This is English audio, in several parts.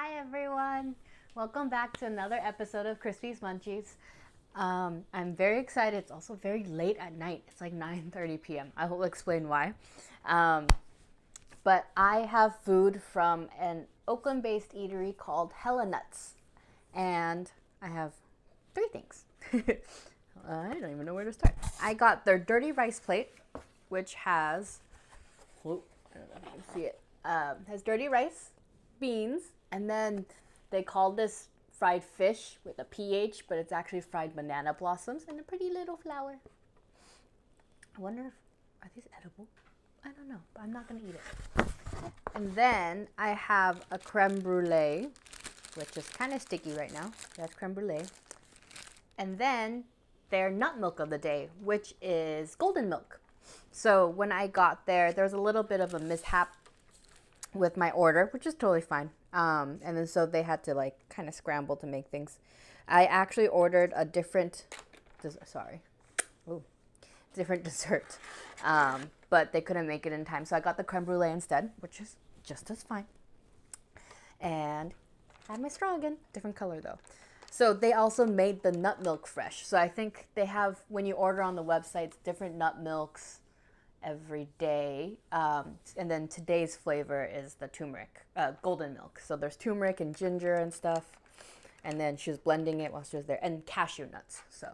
Hi everyone! Welcome back to another episode of Crispy's Munchies. I'm very excited. It's also very late at night. It's like 9:30 p.m. I will explain why. But I have food from an Oakland-based eatery called Hella Nuts. And I have three things. I don't even know where to start. I got their dirty rice plate, which has, I don't know if you can see it, has dirty rice, beans, and then they call this fried fish with a PH, but it's actually fried banana blossoms and a pretty little flower. I wonder if, are these edible? I don't know, but I'm not going to eat it. And then I have a creme brulee, which is kind of sticky right now. That's creme brulee. And then their nut milk of the day, which is golden milk. So when I got there was a little bit of a mishap with my order, which is totally fine. And then so they had to like kind of scramble to make things. I actually ordered a different dessert, but they couldn't make it in time, so I got the creme brulee instead, which is just as fine. And I had my straw again, different color though. So they also made the nut milk fresh. So I think they have, when you order on the websites, different nut milks every day. And then today's flavor is the turmeric, golden milk. So there's turmeric and ginger and stuff. And then she was blending it while she was there. And cashew nuts, so.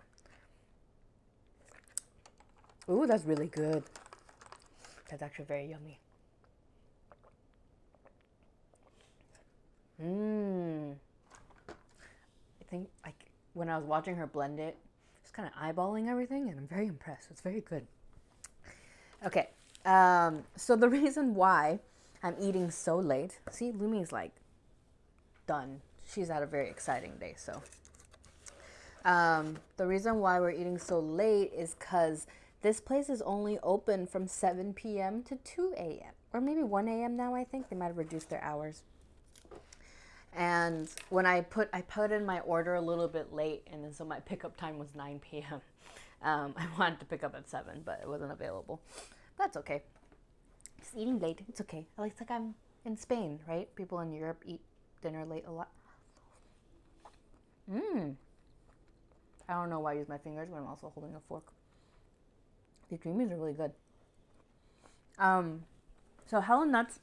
Ooh, that's really good. That's actually very yummy. I think like when I was watching her blend it, just kind of eyeballing everything, and I'm very impressed. It's very good. Okay, so the reason why I'm eating so late, see, Lumi's like done. She's had a very exciting day, so. The reason why we're eating so late is because this place is only open from 7 p.m. to 2 a.m. or maybe 1 a.m. now, I think. They might have reduced their hours. And when I put in my order a little bit late, and then so my pickup time was 9 p.m. I wanted to pick up at 7, but it wasn't available. That's okay. Just eating late, it's okay. It's like I'm in Spain, right? People in Europe eat dinner late a lot. I don't know why I use my fingers when I'm also holding a fork. These creamies are really good. So Hella Nuts,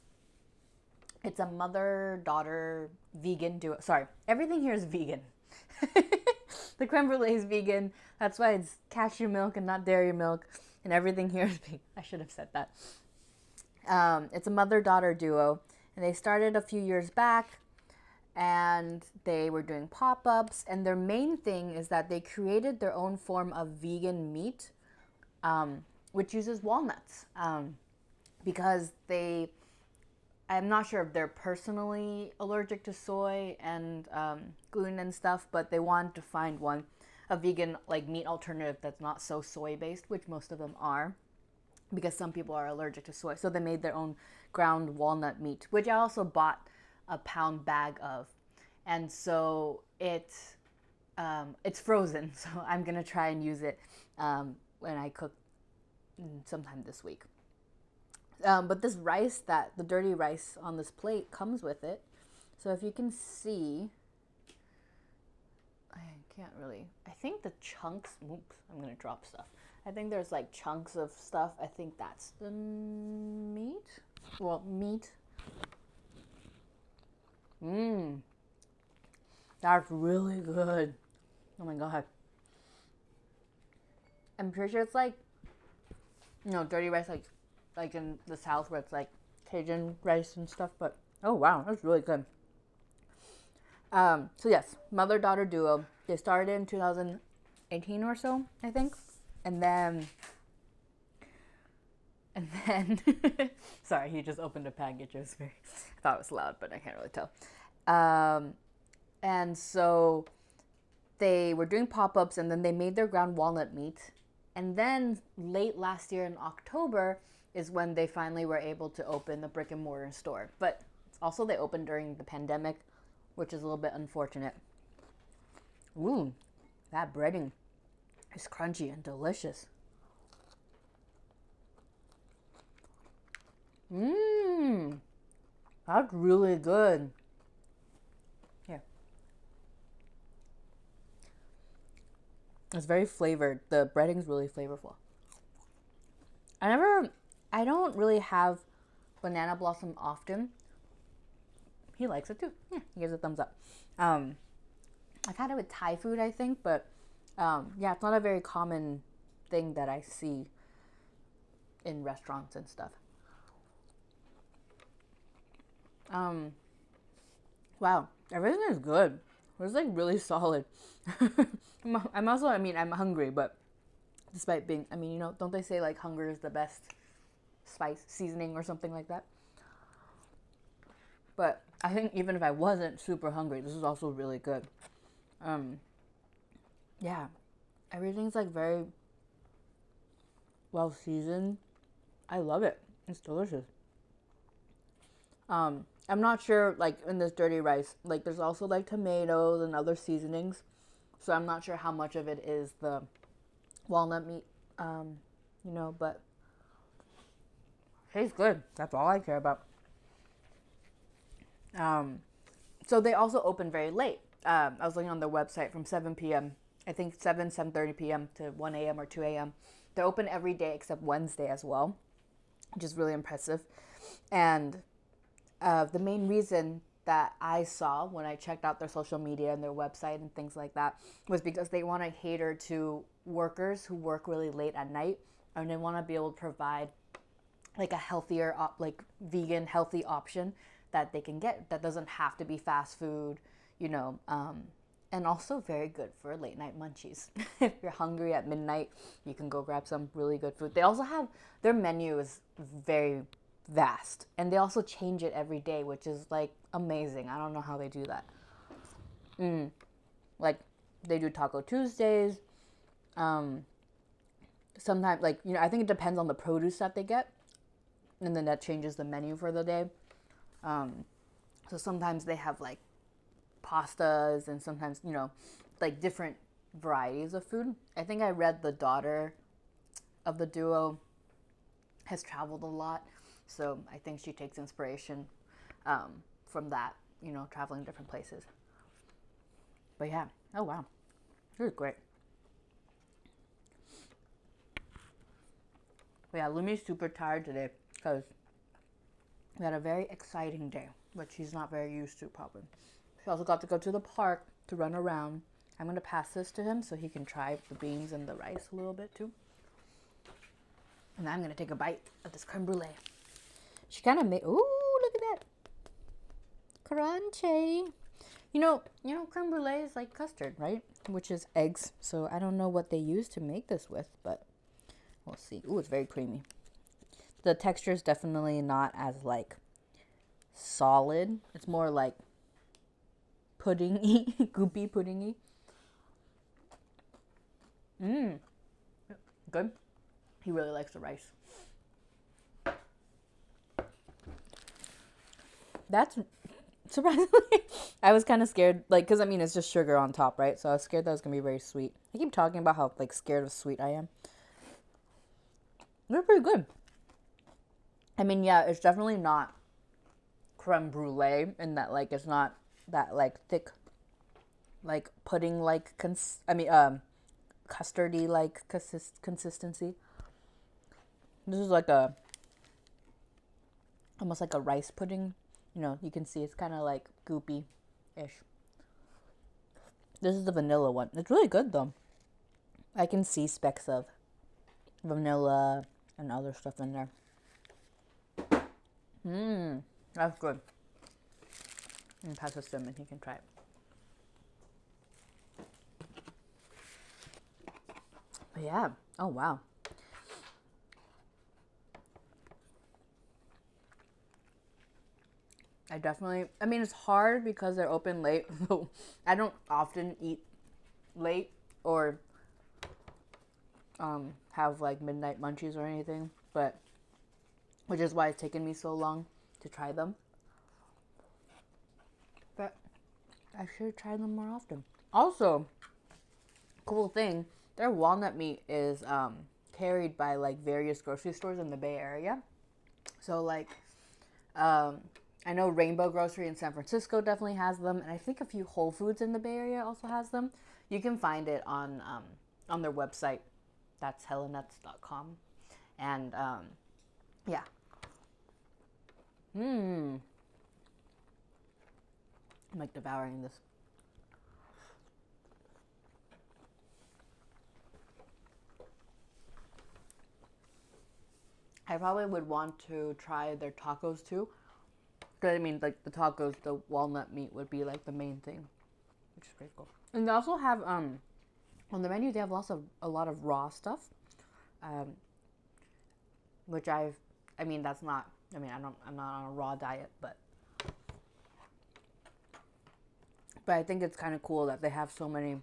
it's a mother-daughter vegan duo. Sorry, everything here is vegan. The creme brulee is vegan. That's why it's cashew milk and not dairy milk. And everything here is vegan. I should have said that. It's a mother-daughter duo. And they started a few years back. And they were doing pop-ups. And their main thing is that they created their own form of vegan meat, which uses walnuts. Because I'm not sure if they're personally allergic to soy and gluten and stuff, but they wanted to find a vegan like meat alternative that's not so soy based, which most of them are, because some people are allergic to soy. So they made their own ground walnut meat, which I also bought a pound bag of, and so it's frozen. So I'm gonna try and use it when I cook sometime this week. But this rice, the dirty rice on this plate comes with it. So if you can see, I can't really, I think the chunks, oops, I'm going to drop stuff. I think there's like chunks of stuff. I think that's the meat. Well, meat. That's really good. Oh my God. I'm pretty sure it's like, dirty rice, like in the South where it's like Cajun rice and stuff, but oh wow, that's really good. So yes, mother-daughter duo. They started in 2018 or so, I think. And then sorry, he just opened a package. I thought it was loud, but I can't really tell. And so they were doing pop-ups, and then they made their ground walnut meat. And then late last year in October is when they finally were able to open the brick and mortar store. But also they opened during the pandemic, which is a little bit unfortunate. Ooh, that breading is crunchy and delicious. That's really good. It's very flavored. The breading's really flavorful. I don't really have banana blossom often. He likes it too. Yeah, he gives a thumbs up. I've had it with Thai food, I think, but yeah, it's not a very common thing that I see in restaurants and stuff. Wow, everything is good. It's like really solid. I'm also, I mean, I'm hungry, but despite being, I mean, you know, don't they say like hunger is the best spice seasoning or something like that? But I think even if I wasn't super hungry, this is also really good. Yeah, everything's like very well seasoned. I love it. It's delicious. I'm not sure, like in this dirty rice, like there's also like tomatoes and other seasonings. So I'm not sure how much of it is the walnut meat, you know, but tastes good. That's all I care about. So they also open very late. I was looking on their website from 7 p.m. I think 7:30 p.m. to 1 a.m. or 2 a.m. They're open every day except Wednesday as well, which is really impressive. And the main reason that I saw when I checked out their social media and their website and things like that was because they want to cater to workers who work really late at night, and they want to be able to provide like a healthier, like vegan, healthy option that they can get that doesn't have to be fast food, you know, and also very good for late night munchies. If you're hungry at midnight, you can go grab some really good food. They also have, their menu is very vast, and they also change it every day, which is like amazing. I don't know how they do that. Like they do Taco Tuesdays. Sometimes, like, you know, I think it depends on the produce that they get, and then that changes the menu for the day. So sometimes they have like pastas, and sometimes, you know, like different varieties of food. I think I read the daughter of the duo has traveled a lot, so I think she takes inspiration from that, you know, traveling different places. But yeah, oh wow, this is great. But yeah, Lumi's super tired today because we had a very exciting day, which she's not very used to probably. She also got to go to the park to run around. I'm going to pass this to him so he can try the beans and the rice a little bit too. And I'm going to take a bite of this creme brulee. She kind of made, ooh, look at that. Crunchy. You know, creme brulee is like custard, right? Which is eggs. So I don't know what they use to make this with, but we'll see. Ooh, it's very creamy. The texture is definitely not as like solid. It's more like puddingy, goopy puddingy. Good. He really likes the rice. That's surprisingly, I was kind of scared, like, because I mean, it's just sugar on top, right? So I was scared that it was going to be very sweet. I keep talking about how, like, scared of sweet I am. They're pretty good. I mean, yeah, it's definitely not creme brulee in that, like, it's not that, like, thick, like, pudding-like, custardy-like consistency. This is like a, almost like a rice pudding. You know, you can see it's kind of like goopy-ish. This is the vanilla one. It's really good, though. I can see specks of vanilla and other stuff in there. That's good. And pass this to him and he can try it. But yeah. Oh, wow. I mean, it's hard because they're open late. So I don't often eat late or have like midnight munchies or anything, but which is why it's taken me so long to try them. But I should try them more often. Also, cool thing, their walnut meat is carried by like various grocery stores in the Bay Area. So like I know Rainbow Grocery in San Francisco definitely has them, and I think a few Whole Foods in the Bay Area also has them. You can find it on on their website. That's hellanuts.com. And yeah. I'm like devouring this. I probably would want to try their tacos too. Because I mean, like the tacos, the walnut meat would be like the main thing, which is pretty cool. And they also have on the menu they have a lot of raw stuff, which I mean that's not. I mean I'm not on a raw diet, but I think it's kind of cool that they have so many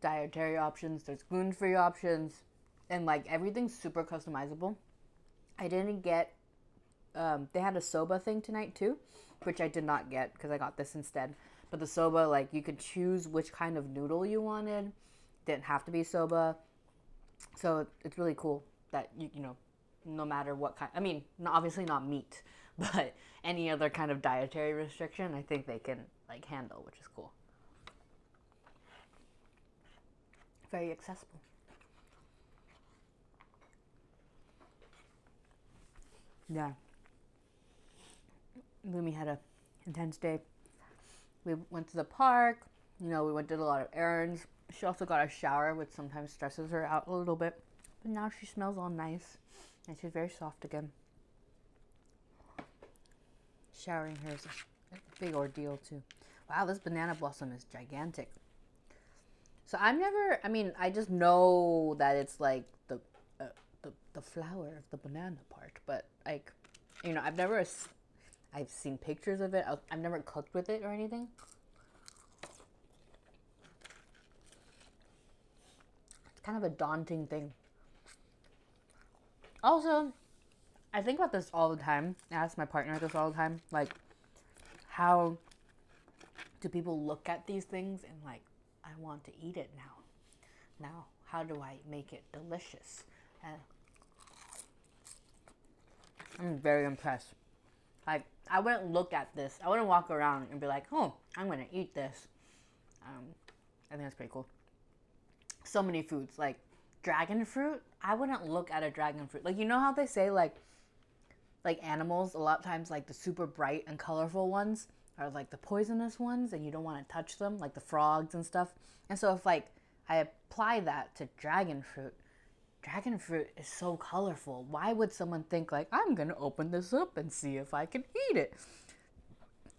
dietary options. There's gluten-free options, and like everything's super customizable. I didn't get. They had a soba thing tonight too, which I did not get because I got this instead. But the soba, like you could choose which kind of noodle you wanted. Didn't have to be soba, so it's really cool that you know, no matter what kind. I mean, obviously not meat, but any other kind of dietary restriction, I think they can like handle, which is cool. Very accessible. Yeah. Lumi had a intense day. We went to the park. You know, we did a lot of errands. She also got a shower, which sometimes stresses her out a little bit. But now she smells all nice, and she's very soft again. Showering her is a big ordeal too. Wow, this banana blossom is gigantic. So I mean, I just know that it's like the flower of the banana part, but like, you know, I've seen pictures of it. I've never cooked with it or anything. It's kind of a daunting thing. Also, I think about this all the time. I ask my partner this all the time. Like, how do people look at these things and like, I want to eat it now. Now, how do I make it delicious? And I'm very impressed. Like, I wouldn't look at this. I wouldn't walk around and be like, oh, I'm going to eat this. I think that's pretty cool. So many foods. Like, dragon fruit. I wouldn't look at a dragon fruit. Like, you know how they say, like animals, a lot of times, like, the super bright and colorful ones are, like, the poisonous ones, and you don't want to touch them, like the frogs and stuff. And so if, like, I apply that to dragon fruit is so colorful. Why would someone think, like, I'm going to open this up and see if I can eat it?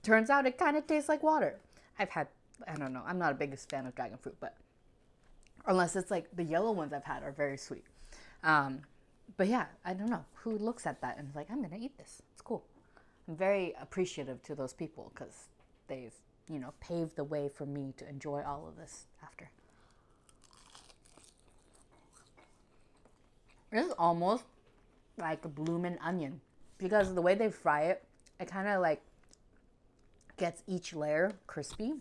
Turns out it kind of tastes like water. I don't know, I'm not a biggest fan of dragon fruit, but unless it's, like, the yellow ones I've had are very sweet. But yeah, I don't know who looks at that and is like, I'm going to eat this. It's cool. I'm very appreciative to those people because they've, you know, paved the way for me to enjoy all of this after. This is almost like a bloomin' onion because the way they fry it, it kind of like gets each layer crispy.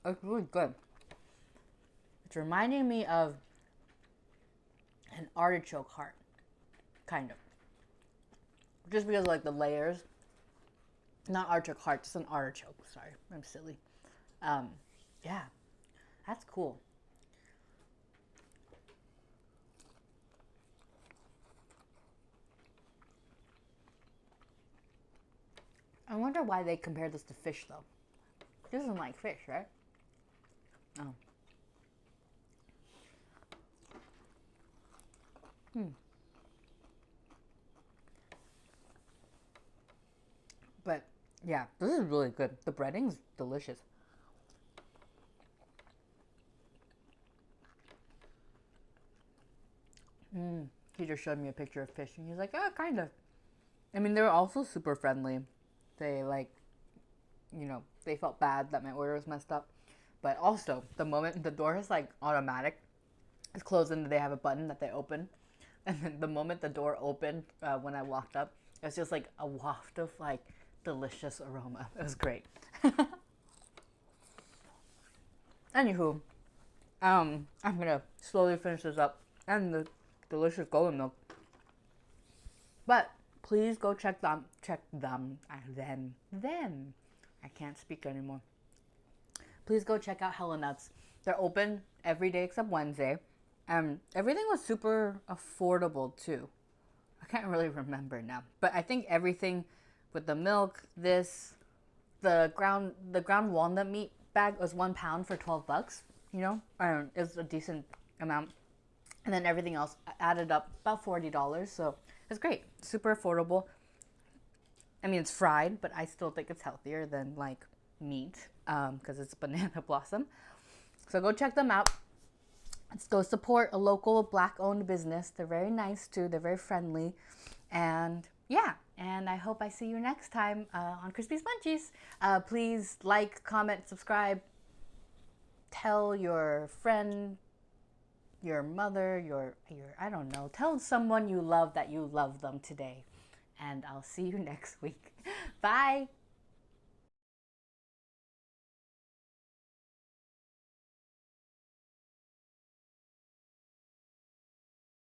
It's really good. It's reminding me of an artichoke heart, kind of. Just because of, like, the layers. Not artichoke heart, just an artichoke. Sorry, I'm silly. Yeah, that's cool. I wonder why they compare this to fish, though. This isn't like fish, right? Oh. But yeah, this is really good. The breading's delicious. He just showed me a picture of fish, and he's like, "Oh, kind of." I mean, they were also super friendly. They like, you know, they felt bad that my order was messed up, but also the moment the door is like automatic, it's closed and they have a button that they open, and then the moment the door opened when I walked up, it was just like a waft of like delicious aroma. It was great. Anywho, I'm gonna slowly finish this up and the delicious golden milk. But please go check them. I can't speak anymore. please go check out Hella Nuts. They're open every day except Wednesday. Everything was super affordable too. I can't really remember now, but I think everything with the milk, the ground walnut meat bag was £1 for $12. You know, it's a decent amount, and then everything else added up about $40. So it's great, super affordable. I mean, it's fried, but I still think it's healthier than like meat because it's banana blossom. So go check them out. Let's go support a local Black-owned business. They're very nice too. They're very friendly. And yeah, and I hope I see you next time on Crispy's Munchies. Please like, comment, subscribe. Tell your friend, your mother, your I don't know. Tell someone you love that you love them today. And I'll see you next week. Bye.